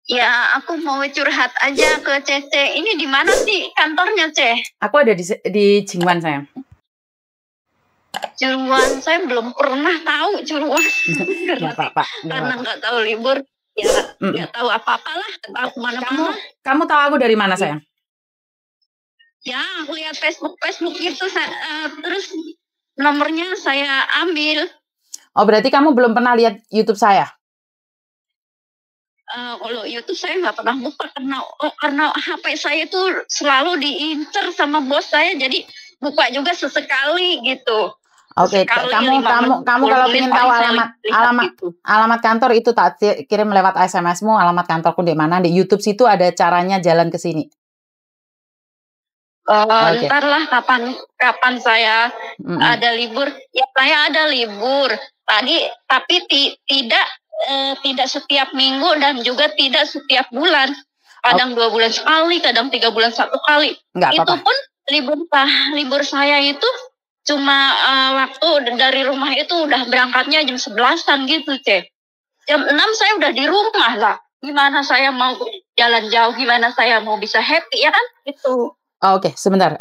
Ya, aku mau curhat aja ke Cece. Ini di mana sih kantornya, Ce? Aku ada di Jingwan, sayang. Ciruan, saya belum pernah tahu Ciruan. Nggak apa-apa. Karena nggak tahu libur, ya nggak tahu apa-apa lah, tahu kemana-mana. Kamu tahu aku dari mana, sayang? Ya, aku lihat Facebook itu, terus nomornya saya ambil. Oh, berarti kamu belum pernah lihat YouTube saya? Kalau YouTube saya nggak pernah buka karena HP saya itu selalu diincer sama bos saya, jadi buka juga sesekali gitu. Oke, kamu kalau ingin tahu alamat kantor itu tak kirim lewat SMS-mu, alamat kantorku di mana, di YouTube situ ada caranya jalan ke sini. Ntar lah kapan saya ada libur. Ya, saya ada libur tadi, tapi tidak setiap minggu dan juga tidak setiap bulan. Kadang 2 bulan sekali, kadang 3 bulan 1 kali. Itu pun libur saya itu cuma waktu dari rumah itu udah berangkatnya jam 11-an gitu, Cek. Jam 6 saya udah di rumah lah. Gimana saya mau jalan jauh, gimana saya mau bisa happy, ya kan? Gitu. Oke, sebentar.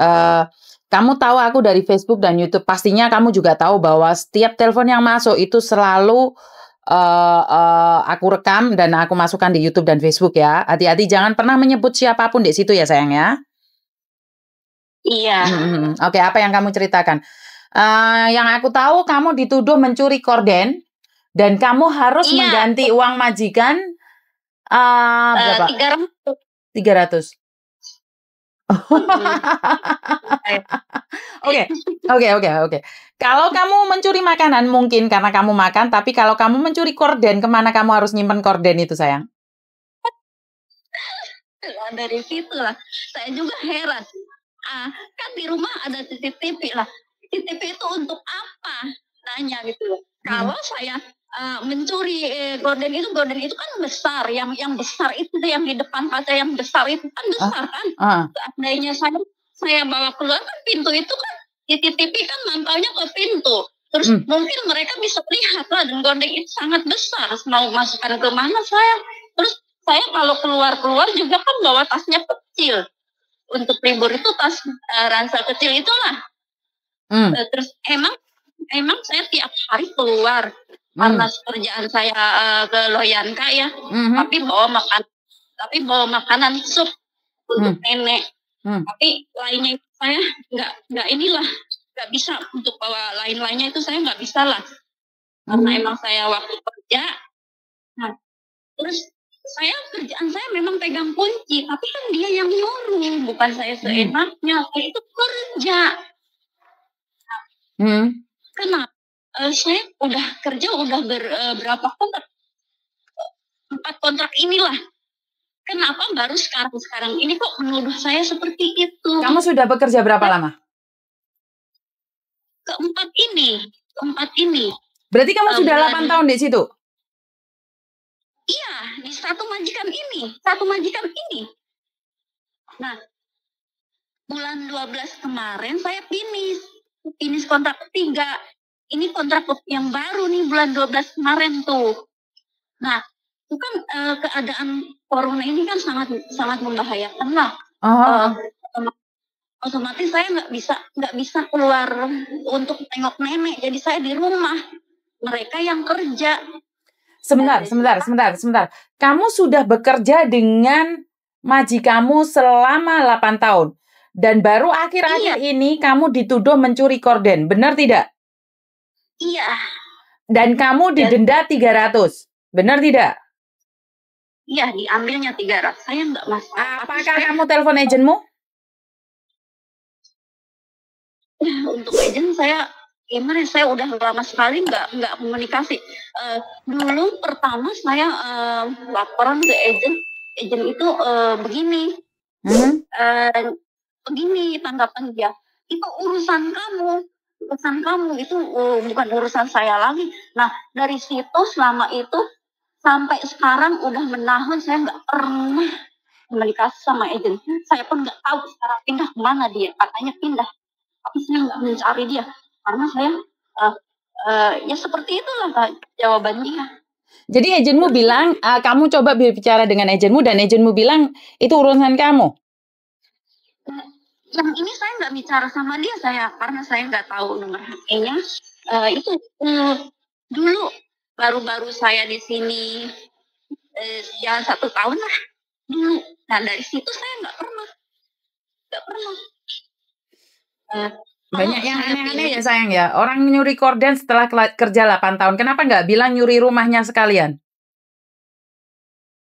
Kamu tahu aku dari Facebook dan YouTube. Pastinya kamu juga tahu bahwa setiap telepon yang masuk itu selalu aku rekam dan aku masukkan di YouTube dan Facebook ya. Hati-hati, jangan pernah menyebut siapapun di situ ya, sayang ya. Iya. Oke, apa yang kamu ceritakan? Yang aku tahu kamu dituduh mencuri korden dan kamu harus mengganti uang majikan berapa? 300. Oke. Kalau kamu mencuri makanan mungkin karena kamu makan, tapi kalau kamu mencuri korden, kemana kamu harus nyimpen korden itu, sayang? Dari situ lah, saya juga heran. Kan di rumah ada CCTV lah. CCTV itu untuk apa? Tanya gitu. Kalau saya mencuri gorden itu kan besar, yang besar itu yang di depan kaca yang besar itu kan besar kan. Seandainya saya bawa keluar kan pintu itu kan CCTV kan mantaunya ke pintu. Terus mungkin mereka bisa lihat lah, dan gorden itu sangat besar. Mau masukkan ke mana saya? Terus saya kalau keluar juga kan bawa tasnya kecil. Untuk libur itu tas ransel kecil itulah. Terus emang saya tiap hari keluar karena pekerjaan saya ke Loyanka ya. Tapi bawa makanan sup untuk nenek. Tapi lainnya itu saya nggak bisa untuk bawa lain-lainnya itu saya nggak bisa lah. Karena emang saya waktu kerja. Nah, terus kerjaan saya memang pegang kunci, tapi kan dia yang nyuruh, bukan saya seenaknya. Saya itu kerja. Kenapa? Saya udah kerja berapa kontrak? 4 kontrak inilah. Kenapa baru sekarang ini kok menuduh saya seperti itu? Kamu sudah bekerja berapa lama? Keempat ini. Berarti kamu sudah 8 tahun di situ? Iya, di satu majikan ini. Nah, bulan 12 kemarin saya finish kontrak ketiga. Ini kontrak yang baru nih bulan 12 kemarin tuh. Nah, itu kan keadaan corona ini kan sangat membahayakan lah. Otomatis saya nggak bisa keluar untuk tengok nenek. Jadi saya di rumah. Mereka yang kerja. Sebentar. Kamu sudah bekerja dengan majikamu selama 8 tahun. Dan baru akhir-akhir ini kamu dituduh mencuri korden. Benar tidak? Iya. Dan kamu didenda 300. Benar tidak? Iya, diambilnya 300. Saya nggak masalah. Apakah kamu telepon agenmu? Untuk agen saya gimana? Saya udah lama sekali nggak komunikasi. Dulu pertama saya laporan ke agen itu begini. Begini tanggapan dia. Itu urusan kamu itu bukan urusan saya lagi. Nah, dari situ selama itu sampai sekarang udah menahun saya nggak pernah komunikasi sama agen. Saya pun nggak tahu sekarang pindah kemana dia. Katanya pindah, tapi saya nggak mencari dia karena saya ya seperti itulah jawaban dia. Jadi agenmu bilang, kamu coba berbicara dengan agenmu dan agenmu bilang itu urusan kamu. Yang ini saya nggak bicara sama dia, karena saya nggak tahu nomor HP-nya. Itu dulu baru-baru saya di sini ya 1 tahun lah dulu. Nah dari situ saya nggak pernah. Banyak yang aneh-aneh ya sayang ya. Orang nyuri korden setelah kerja 8 tahun. Kenapa nggak bilang nyuri rumahnya sekalian?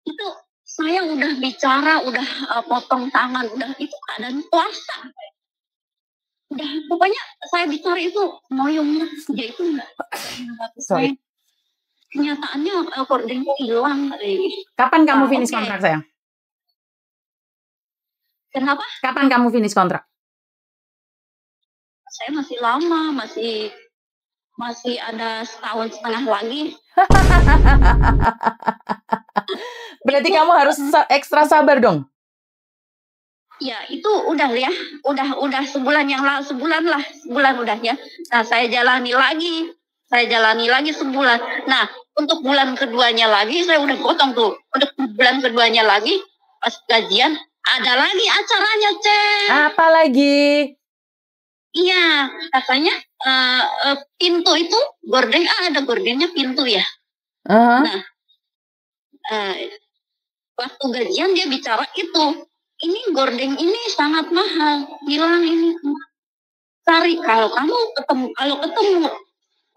Itu saya udah bicara, udah potong tangan, udah itu keadaan puasa. Udah pokoknya saya bicara itu moyongnya dia itu enggak saya. Kenyataannya korden hilang. Kapan kamu finish kontrak sayang? Kenapa? Kapan kamu finish kontrak? Saya masih lama, masih ada 1,5 tahun lagi. Berarti kamu harus ekstra sabar dong. Ya itu udah ya, udah sebulan udah ya. Nah saya jalani lagi sebulan. Nah untuk bulan keduanya lagi saya udah potong tuh. Untuk bulan keduanya lagi pas gajian ada lagi acaranya Cek. Apa lagi? Iya katanya pintu itu gorden, ada gordennya pintu ya. Nah waktu gajian dia bicara itu. Ini gorden ini sangat mahal, hilang ini. Cari kalau ketemu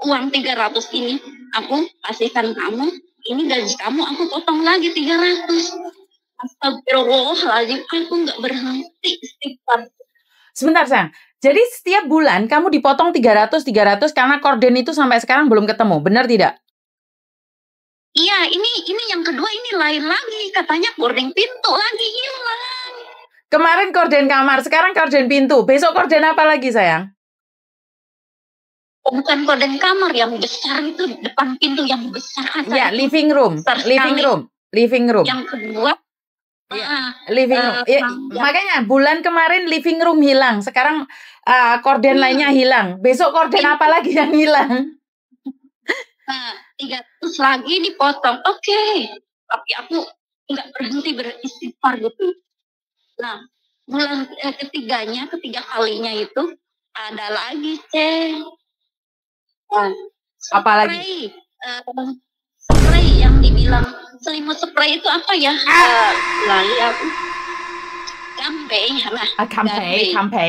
uang 300 ini, aku kasihkan kamu, ini gaji kamu aku potong lagi 300. Astagfirullahaladzim, aku nggak berhenti istighfar. Sebentar sayang, jadi setiap bulan kamu dipotong 300 karena korden itu sampai sekarang belum ketemu, benar tidak? Iya, ini yang kedua ini lain lagi, katanya gorden pintu lagi hilang. Kemarin korden kamar, sekarang korden pintu. Besok korden apa lagi, sayang? Bukan korden kamar yang besar itu, depan pintu yang besar. Ya, living room. Yang kedua, living room. Makanya bulan kemarin living room hilang, sekarang korden lainnya hilang. Besok korden apa lagi yang hilang? Nah, 300 lagi dipotong. Oke. Tapi aku nggak berhenti beristighfar gitu. Nah, bulan ketiga kalinya itu ada lagi, Cek. Apa lagi? Spray yang dibilang selimut spray itu apa ya? Lali aku. Kampe. Kampe.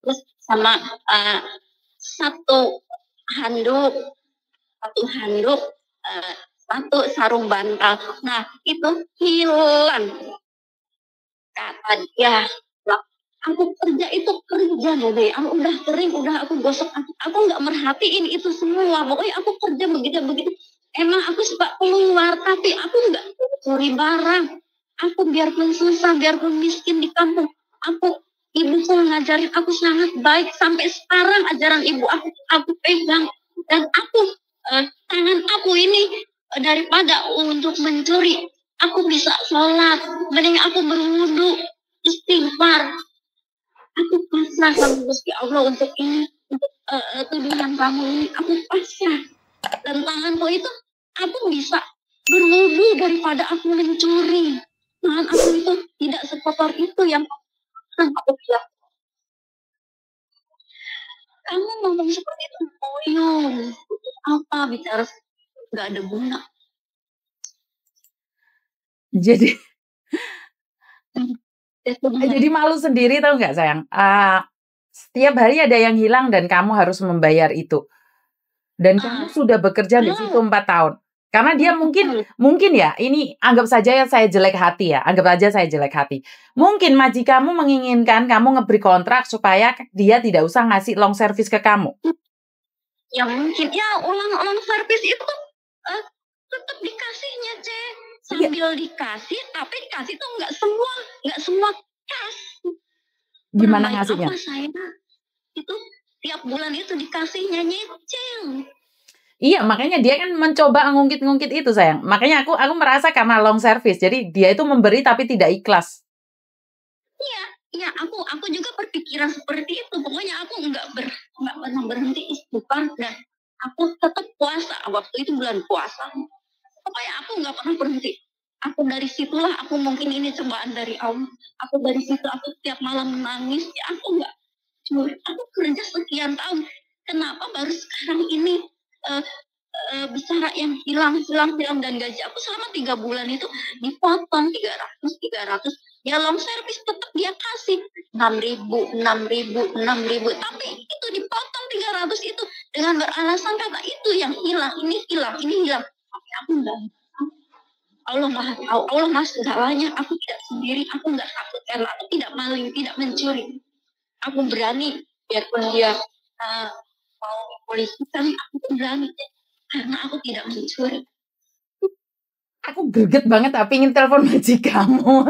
Terus sama satu handuk, satu sarung bantal. Nah, itu hilang. Kata dia, aku kerja deh. Aku udah kering, udah aku gosok. Aku nggak merhatiin itu semua. Pokoknya aku kerja begitu. Emang aku suka keluar, tapi aku nggak curi barang. Aku biarpun susah, biarpun miskin di kampung, ibuku ngajarin aku sangat baik. Sampai sekarang ajaran ibu aku pegang. Dan tangan aku ini daripada untuk mencuri, aku bisa sholat. Mending aku berwudu, istighfar. Aku pasrah sama Gusti Allah untuk ini, untuk tuduhan kamu ini. Aku pasrah. Dan tanganku itu, aku bisa berwudu daripada aku mencuri. Tangan aku itu tidak sekotor itu yang aku bilang. Kamu ngomong seperti itu boyong. Apa bicara nggak ada guna. Jadi malu sendiri tahu nggak sayang? Setiap hari ada yang hilang dan kamu harus membayar itu. Dan kamu sudah bekerja di situ 4 tahun. Karena dia mungkin ya, ini anggap saja saya jelek hati ya. Anggap aja saya jelek hati. Mungkin majikanmu menginginkan kamu ngeberi kontrak supaya dia tidak usah ngasih long service ke kamu. Ya mungkin. Ya long service itu tetap dikasihnya, Cek. Sambil dikasih, tapi dikasih tuh nggak semua kas. Gimana ngasihnya? Apa saya itu tiap bulan itu dikasihnya nyicil. Iya, makanya dia kan mencoba ngungkit-ngungkit itu, sayang. Makanya aku merasa karena long service, jadi dia itu memberi tapi tidak ikhlas. Iya, aku juga berpikiran seperti itu. Pokoknya aku nggak pernah berhenti istighfar dan aku tetap puasa. Waktu itu bulan puasa. Pokoknya aku nggak pernah berhenti. Aku dari situlah, aku mungkin ini cobaan dari Allah. Aku dari situ, aku setiap malam menangis. Ya aku nggak curi. Aku kerja sekian tahun. Kenapa baru sekarang ini bicara yang hilang dan gaji aku selama 3 bulan itu dipotong 300. Ya long service tetap dia kasih 6.000. Tapi itu dipotong 300 itu dengan beralasan kata itu yang hilang, ini hilang. Tapi aku enggak. Allah Maha tahu, Allah Maha segalanya. Aku tidak sendiri, aku enggak takut karena aku tidak maling, tidak mencuri. Aku berani biarpun dia mau polisi kan aku berani karena aku tidak mencuri. Aku greget banget tapi ingin telepon majikanmu.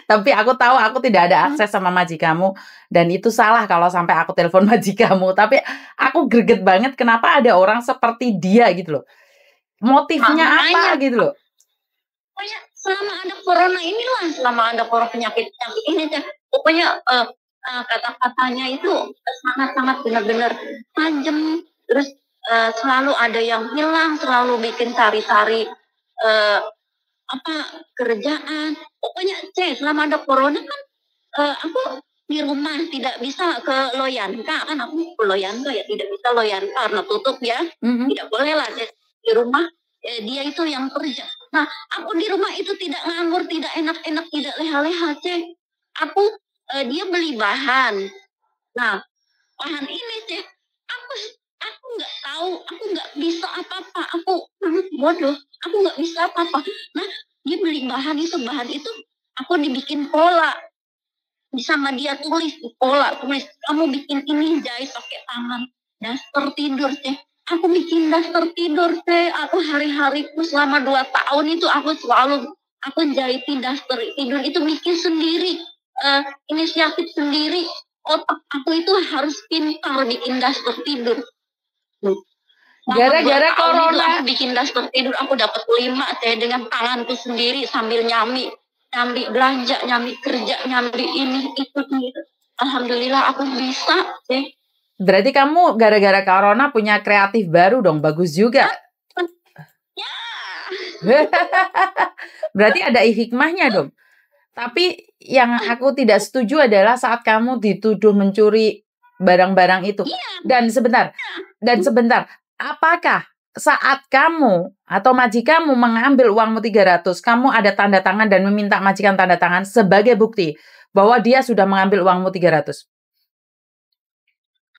Tapi aku tahu aku tidak ada akses sama majikanmu dan itu salah kalau sampai aku telepon majikanmu. Tapi aku greget banget kenapa ada orang seperti dia gitu loh. Motifnya apa gitu loh. Pokoknya selama ada corona inilah, selama ada penyakit ini pokoknya kata-katanya itu sangat-sangat benar-benar tajam. Terus selalu ada yang hilang, selalu bikin cari-cari kerjaan. Pokoknya selama ada corona kan aku di rumah tidak bisa ke Loyanka, kan aku ke Loyanka ya tidak bisa Loyanka karena tutup ya. Tidak boleh lah di rumah, dia itu yang kerja. Nah aku di rumah itu tidak nganggur, tidak enak-enak, tidak leha-leha. Aku dia beli bahan. Nah bahan ini aku nggak tahu, aku nggak bisa apa-apa, aku bodoh, aku nggak bisa apa-apa. Nah dia beli bahan itu aku dibikin pola, sama dia tulis kamu bikin ini, jahit pakai tangan, daster tidur aku bikin daster tidur aku hari-hariku selama 2 tahun itu aku jahitin daster tidur itu, bikin sendiri, inisiatif sendiri. Otak aku itu harus pintar bikin daster tidur. Gara-gara corona aku bikin daster tidur, aku dapat 5 dengan tanganku sendiri sambil nyambi belanja, nyambi kerja, nyambi ini itu. Alhamdulillah aku bisa Berarti kamu gara-gara corona punya kreatif baru dong, bagus juga. Ya. Berarti ada hikmahnya dong. Tapi yang aku tidak setuju adalah saat kamu dituduh mencuri barang-barang itu. Dan sebentar, apakah saat kamu atau majikanmu mengambil uangmu 300, kamu ada tanda tangan dan meminta majikan tanda tangan sebagai bukti bahwa dia sudah mengambil uangmu 300?